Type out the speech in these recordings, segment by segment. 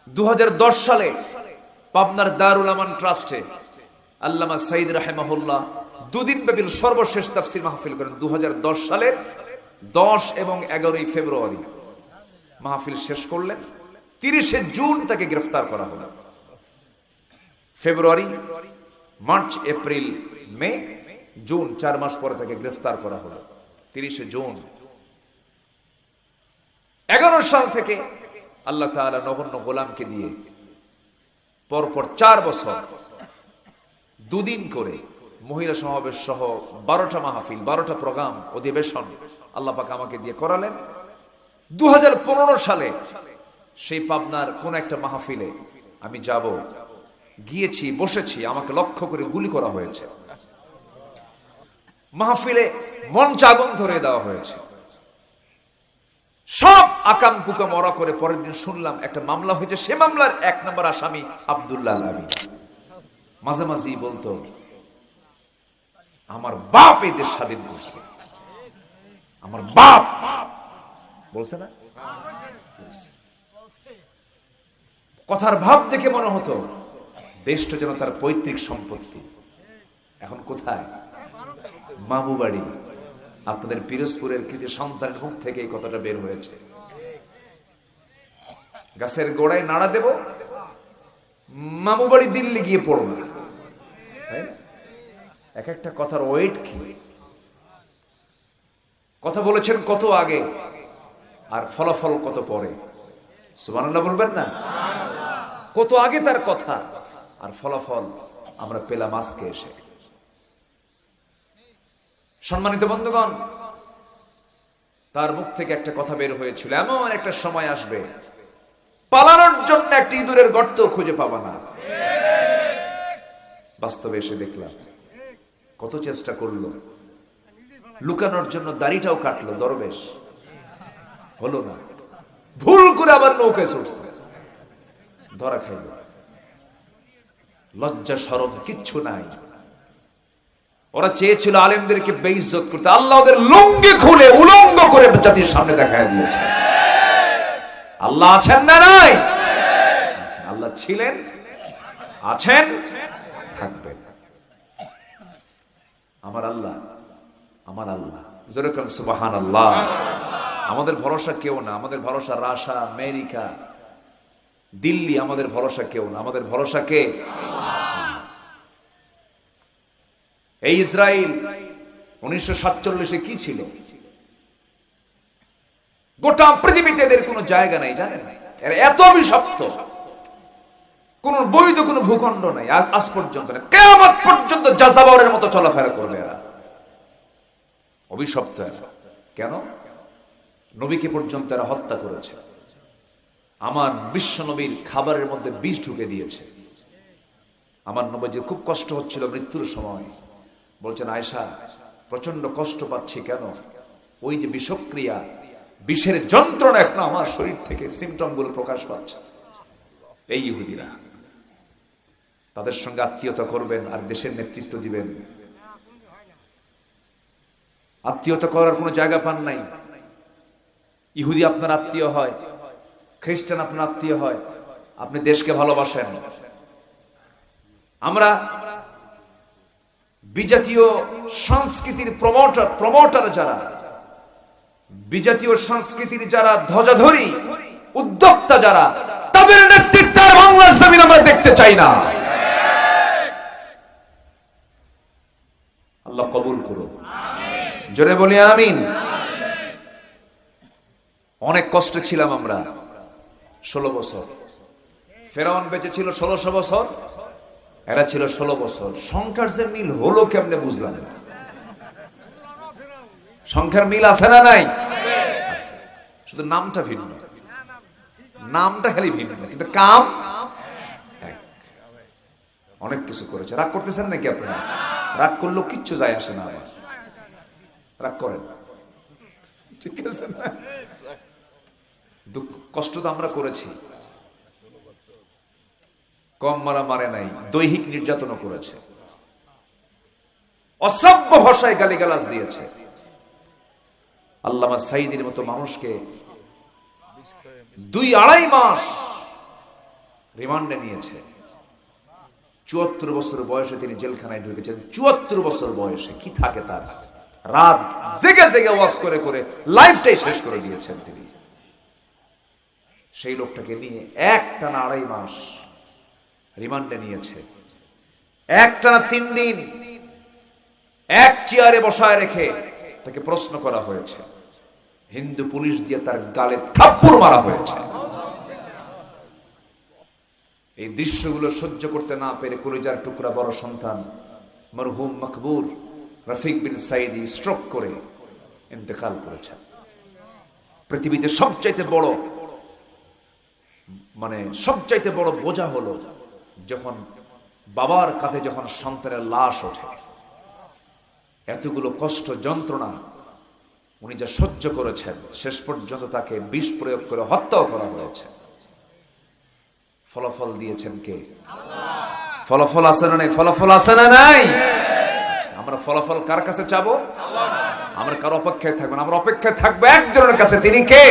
2010 সালে পাবনার দারুল আমান ট্রাস্টে আল্লামা সাইদ রাহিমাহুল্লাহ দুদিন ব্যাপী সর্বশেষ তাফসীর মাহফিল করেন। 2010 সালের 10 এবং 11 ফেব্রুয়ারি মাহফিল শেষ করলেন। 30 জুন তাকে গ্রেফতার করা হলো। ফেব্রুয়ারি, মার্চ, এপ্রিল, মে, জুন, 4 মাস পরে তাকে গ্রেফতার করা হলো। 30 জুন 11 সাল থেকে আল্লাহ তাআলা নগণ্য গোলামকে দিয়ে পরপর 4 বছর দুদিন করে মহিলা সমাবেশ সহ 12টা মাহফিল, 12টা প্রোগ্রাম, অধিবেশন আল্লাহ পাক আমাকে দিয়ে করালেন। 2015 সালে সেই পাবনার কোন একটা মাহফিলে আমি যাব, গিয়েছি, বসেছি, আমাকে লক্ষ্য করে গুলি করা হয়েছে। মাহফিলে মঞ্চ আগুন ধরে দেওয়া হয়েছে। সব আকাম কুকাম ওরা করে পরের দিন শুনলাম একটা মামলা হয়েছে। সে মামলার 1 নম্বর আসামি আব্দুল্লাহ আলী। মাঝে মাঝেই বলতো আমার বাপ এই দেশ স্বাধীন করছে, আমার বাপ বলছে না। কথার ভাব দেখে মনে হতো দেশটা যেন তার পৈতৃক সম্পত্তি। এখন কোথায়? মামু বাড়ি। আপনাদের পিরোজপুরের কৃতি সন্তানের মুখ থেকে এই কথাটা বের হয়েছে। গাছের গোড়ায় নাড়া দেব, মামু বাড়ি দিল্লি গিয়ে পড়ব। এক একটা কথার ওয়েট কি! কথা বলেছেন কত আগে আর ফলাফল কত পরে। সুবহানাল্লাহ বলবেন না? কত আগে তার কথা আর ফলাফল আমরা পেলাম আজকে এসে। সম্মানিত বন্ধুগণ, তার মুখ থেকে একটা কথা বের হয়েছিল, এমন একটা সময় আসবে পালানোর জন্য একটা ইঁদুরের গর্ত খুঁজে পাবা না। বাস্তবে এসে দেখলাম কত চেষ্টা করলো, লুকানোর জন্য দাড়িটাও কাটলো দরবেশ, হলো না। ভুল করে আবার নৌকায় চড়ছে, ধরা খাইল। লজ্জা শরম কিচ্ছু নাই। ওরা চেয়েছিল আলেমদেরকে বেইজ্জত করতে, আল্লাহ ওদের লুঙ্গি খুলে উলঙ্গ করে জাতির সামনে দেখায় দিয়েছে। আল্লাহ আছেন না নাই? আল্লাহ ছিলেন, আছেন, থাকবেন। আমার আল্লাহ, আমার আল্লাহ। যেরকম সুবহানাল্লাহ। আমাদের ভরসা কেউ না। আমাদের ভরসা রাশা, আমেরিকা, দিল্লি। আমাদের ভরসা কেউ না। আমাদের ভরসা কে? এই ইসরায়েল 1947-এ কি ছিল? গোটা পৃথিবীতে এদের কোনো জায়গা নাই, জানেন? এরা এত অভিশপ্ত, কোন বৈধ কোন ভূখণ্ড নাই আজ পর্যন্ত। কিয়ামত পর্যন্ত যাযাবরের মতো চলাফেরা করবে এরা। অভিশপ্ত এরা। কেন? নবীকে পর্যন্ত এরা হত্যা করেছে। আমার বিশ্ব নবীর খাবারের মধ্যে বিষ ঢুকে দিয়েছে। আমার নবীজির খুব কষ্ট হচ্ছিল মৃত্যুর সময়। বলছেন, আয়েশা প্রচন্ড কষ্ট পাচ্ছি। কেন? ওই যে বিষক্রিয়া, বিষের যন্ত্রণা এখন আমার শরীর থেকে সিমটম গুলো প্রকাশ পাচ্ছে। এই ইহুদিরা, তাদের সঙ্গে আত্মীয়তা করবেন আর দেশের নেতৃত্ব দিবেন। আত্মীয়তা করার কোনো জায়গা পান নাই। ইহুদি আপনার আত্মীয় হয়, খ্রিস্টান আপনার আত্মীয় হয়, আপনি দেশকে ভালোবাসেন। আমরা বিজাতীয় সংস্কৃতির প্রমোটার যারা, বিজাতীয় সংস্কৃতির যারা ধ্বজাধরী, উদ্যোক্তা যারা, তাদের নেতৃত্বে বাংলার জমিন আমরা দেখতে চাই না। আল্লাহ কবুল করুন। জোরে বলি আমিন। অনেক কষ্টে ছিলাম আমরা 16 বছর। ফেরাউন বেঁচে ছিল 1600 বছর, এরা ছিল 16 বছর। সংখ্যার যে মিল হলো কেমনে বুঝলাম না। সংখ্যার মিল আছে না নাই? শুধু নামটা ভিন্ন, নামটা খালি ভিন্ন, কিন্তু কাম এক। অনেক কিছু করেছে। রাগ করতেছেন নাকি আপনারা? রাগ করলেও কিচ্ছু যায় আসে না। আমার রাগ করেন, ঠিক আছে না? দুঃখ কষ্ট তো আমরা করেছি। কম মারা মারে নাই, দৈহিক নির্যাতনও করেছে, অসভ্য ভাষায় গালিগালাজ দিয়েছে। আল্লামা সাইদির মতো মানুষকে 2-2.5 মাস রিমান্ডে নিয়েছে। ৭৪ বছর বয়সে তিনি জেলখানায় ঢুকেছেন। ৭৪ বছর বয়সে কি থাকে তার, রাত জেগে জেগে ওয়াজ করে করে লাইফটাই শেষ করে দিয়েছেন তিনি। সেই লোকটাকে নিয়ে একটানা ২.৫ মাস রিমান্ডে নিয়েছে। একটানা ৩ দিন এক চেয়ারে বসায় রেখে তাকে প্রশ্ন করা হয়েছে। হিন্দু পুলিশ দিয়ে তার গালে থাপ্পড় মারা হয়েছে। এই দৃশ্যগুলো সহ্য করতে না পেরে কলিজার টুকরা বড় সন্তান মরহুম মকবুর রফিক বিন সাইদি স্ট্রোক করে ইন্তেকাল করেছেন। পৃথিবীতে সবচাইতে বড় বোঝা হলো যখন বাবার কাঁধে যখন সন্তানের লাশ ওঠে। এতগুলো কষ্ট যন্ত্রণা উনি যা সহ্য করেছেন, শেষ পর্যন্ত তাকে বিষ প্রয়োগ করে হত্যাও করা হয়েছে। ফলাফল দিয়েছেন কে? ফলাফল আছে না নাই? ফলাফল আছে না নাই? আমরা ফলাফল কার কাছে চাবো? আমরা কার অপেক্ষায় থাকবো না, আমরা অপেক্ষায় থাকবো একজনের কাছে। তিনি কে?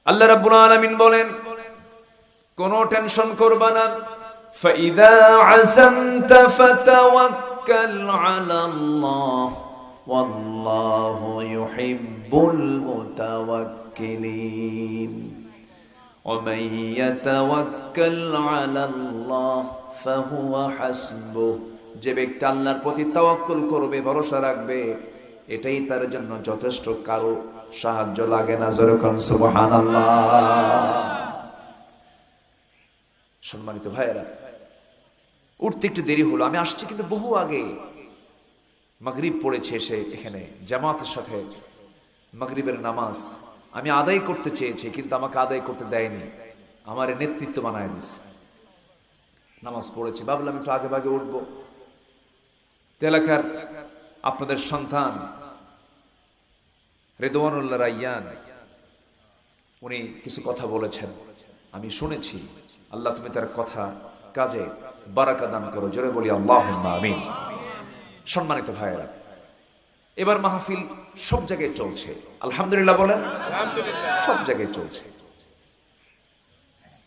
আল্লাহ রাব্বুল আলামিন বলেন, কোনো টেনশন করবা না। ফাইদা আযামতা ফাতাওয়াক্কাল আলাল্লাহ ওয়াল্লাহু ইউহিব্বুল মুতাওয়াক্কিলিন ومن يتوكل على الله فهو حسبه। যে ব্যক্তি আল্লাহর প্রতি তাওয়াক্কুল করবে, ভরসা রাখবে, এটাই তার জন্য যথেষ্ট। কারো সাহায্য লাগে না। জোরে কোন সুবহানাল্লাহ। সম্মানিত ভাইয়েরা, উঠতে একটু দেরি হলো। আমি আসছি কিন্তু বহু আগে। মাগরিব পড়েছে এসে এখানে জামাতের সাথে মাগরিবের নামাজ আমি আদায় করতে চেয়েছি, কিন্তু আমাকে আদায় করতে দেয়নি। আমার নেতৃত্ব বানায় দিছে। নামাজ পড়েছি, ভাবলাম একটু আগে ভাগে উঠবো। এলাকার আপনাদের সন্তান রেদওয়ানুল্লাহ রায়্যান উনি কিছু কথা বলেছেন, আমি শুনেছি। আল্লাহ তুমি তার কথা কাজে বারাকা দান করো। জোরে বলি আল্লাহুম্মা আমিন। সম্মানিত ভাইয়েরা, এবার মাহফিল সব জায়গায় চলছে, আলহামদুলিল্লাহ বলেন। সব জায়গায় চলছে।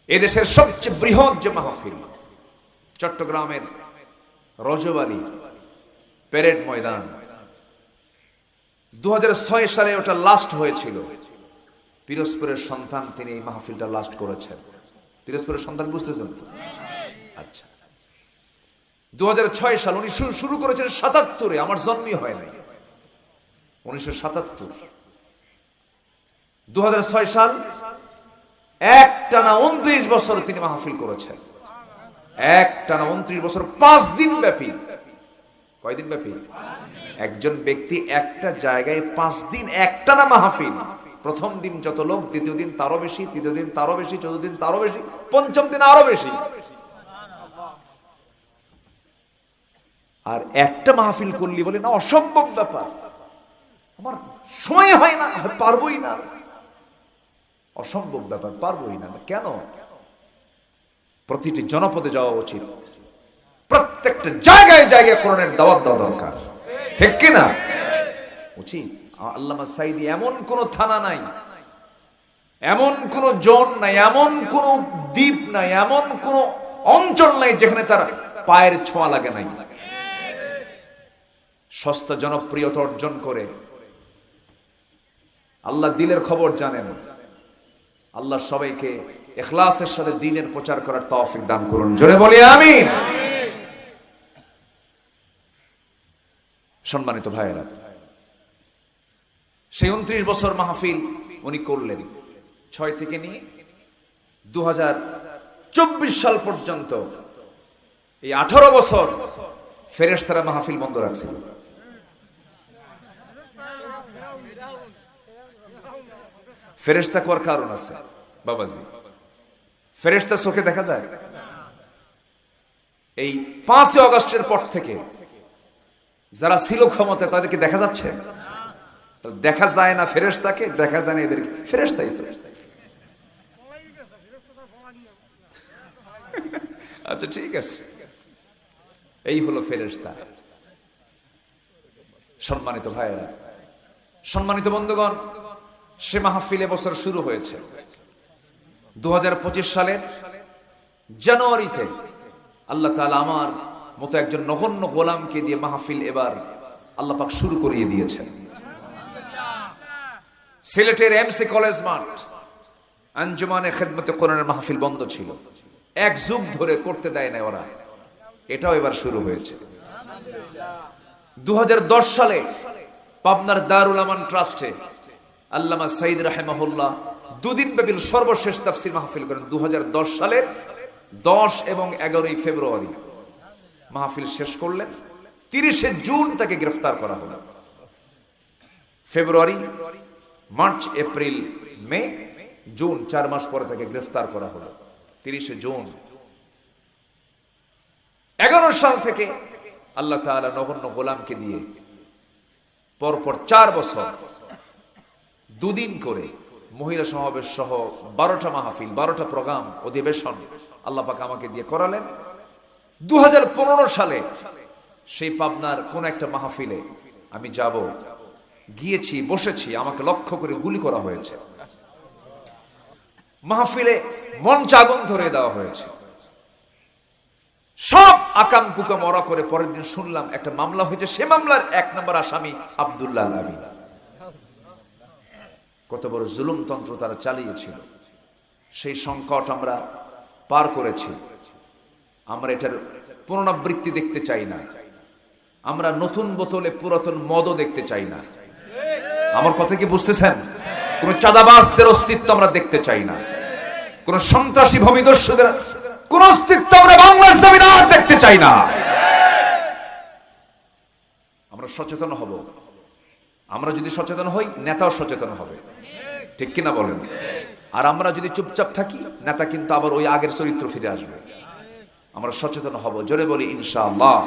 এদেশের সবচেয়ে বৃহৎ যে মাহফিল, চট্টগ্রামের রজবালি প্যারেড ময়দান, 2006 সালে ওটা লাস্ট হয়েছিল। পিরোজপুরের সন্তান তিনি এই মাহফিলটা লাস্ট করেছেন। পিরোজপুরের সন্তান বুঝতেছেন তো? আচ্ছা, 2006 সাল উনি শুরু করেছেন 77-এ, আমার জন্মই হয় নাই। 1977, 2006 সাল, একটানা 29 বছর তিনি মাহফিল করেছেন। একটানা 29 বছর, 5 দিন ব্যাপী। কয়দিন ব্যাপী? একজন ব্যক্তি একটা জায়গায় 5 দিন একটানা মাহফিল। প্রথম দিন যত লোক, দ্বিতীয় দিন তারও বেশি, তৃতীয় দিন তারও বেশি, চতুর্থ দিন তারও বেশি, পঞ্চম দিন আরো বেশি। আর একটা মাহফিল করলি বলে না, অসম্ভব ব্যাপার, আমার সময় হয় না, পারবোই না। অসম্ভব ব্যাপার, পারবোই না। কেন? প্রতিটি জনপদে যাওয়া উচিত, প্রত্যেকটা জায়গায় জায়গায় কোরআনের দাওয়াত দেওয়া দরকার, ঠিক কিনা? উচিত। আল্লামা সাইদি, এমন কোন থানা নাই, এমন কোন জোন নাই, এমন কোন দ্বীপ নাই, এমন কোন অঞ্চল নাই যেখানে তার পায়ের ছোঁয়া লাগে নাই। সস্তা জনপ্রিয়তা অর্জন করে আল্লাহ দিলের খবর জানেন। আল্লাহ সবাইকে ইখলাসের সাথে দ্বীনের প্রচার করার তৌফিক দান করুন। জোরে বলি আমিন। সম্মানিত ভাইয়েরা, সেই 29 বছর মাহফিল উনি করলেন। 6 থেকে নিয়ে 2024 সাল পর্যন্ত এই 18 বছর ফেরেশতারা মাহফিল বন্ধ রাখছিল। ফেরেশতা করার কারণ আছে বাবাজি। ফেরেশতা চোখে দেখা যায়? এই 5 আগস্টের পর থেকে যারা ছিল ক্ষমতায় তাদেরকে দেখা যাচ্ছে? দেখা যায় না ফেরেশতাকে, দেখা যায় না এদেরকে। ফেরেশতাই তো। আচ্ছা ঠিক আছে, এই হলো ফেরেশতা। সম্মানিত ভাইয়েরা, সম্মানিত বন্ধুগণ, সে মাহফিল বছর শুরু হয়েছে। 2025 সালের জানুয়ারিতে আল্লাহ তাআলা আমার মতো একজন নগণ্য গোলামকে দিয়ে মাহফিল এবার আল্লাহ পাক শুরু করিয়ে দিয়েছেন। সিলেটের এমসি কলেজ মাঠ আঞ্জুমানে খেদমতে কোরআনের মাহফিল বন্ধ ছিল, এক যুগ ধরে করতে দেয় না ওরা, এটাও এবার শুরু হয়েছে। 2010 সালে পাবনার দারুল আমান ট্রাস্টে আল্লামা সাইদ রাহিমাহুল্লাহ দুদিন ব্যাপী সর্বশেষ তাফসীর মাহফিল করেন। 2010 সালের 10 এবং 11 ফেব্রুয়ারি মাহফিল শেষ করলেন। 30 জুন তাকে গ্রেফতার করা হলো। ফেব্রুয়ারি, মার্চ, এপ্রিল, মে, জুন, 4 মাস পরে তাকে গ্রেফতার করা হলো। 30 জুন 11 সাল থেকে আল্লাহ তাআলা নগণ্য গোলামকে দিয়ে পরপর 4 বছর দুদিন করে মহিলা সমাবেশ সহ 12টা মাহফিল, 12টা প্রোগ্রাম, অধিবেশন আল্লাহ পাক আমাকে দিয়ে করালেন। 2015 সালে সেই পাবনার কোন একটা মাহফিলে আমি গিয়েছি, বসেছি, আমাকে লক্ষ্য করে গুলি করা হয়েছে। মাহফিলে মঞ্চ আগুন ধরে দেওয়া হয়েছে। সব আকাম কুকাম ওরা করে পরের দিন শুনলাম একটা মামলা হয়েছে, সে মামলার 1 নম্বর আসামি আব্দুল্লাহ আল-আমিন। কত বড় জুলুমতন্ত্র তারা চালিয়েছিল। সেই সংকট আমরা পার করেছি। আমরা এটার পুনরাবৃত্তি দেখতে চাই না। আমরা নতুন বোতলে পুরাতন মদও দেখতে চাই না। আমার কথা কি বুঝতেছেন? কোন চাঁদাবাজদের অস্তিত্ব আমরা দেখতে চাই না। কোন সন্ত্রাসী ভূমিদস্যুদের কোন অস্তিত্ব আমরা বাংলার জমিনে আর দেখতে চাই না। আমরা সচেতন হব। আমরা যদি সচেতন হই, নেতাও সচেতন হবে, ঠিক কিনা বলেন? আর আমরা যদি চুপচাপ থাকি, নেতা কিন্তু আবার ওই আগের চরিত্র ফিরে আসবে। আমরা সচেতন হব, জোরে বলি ইনশাআল্লাহ।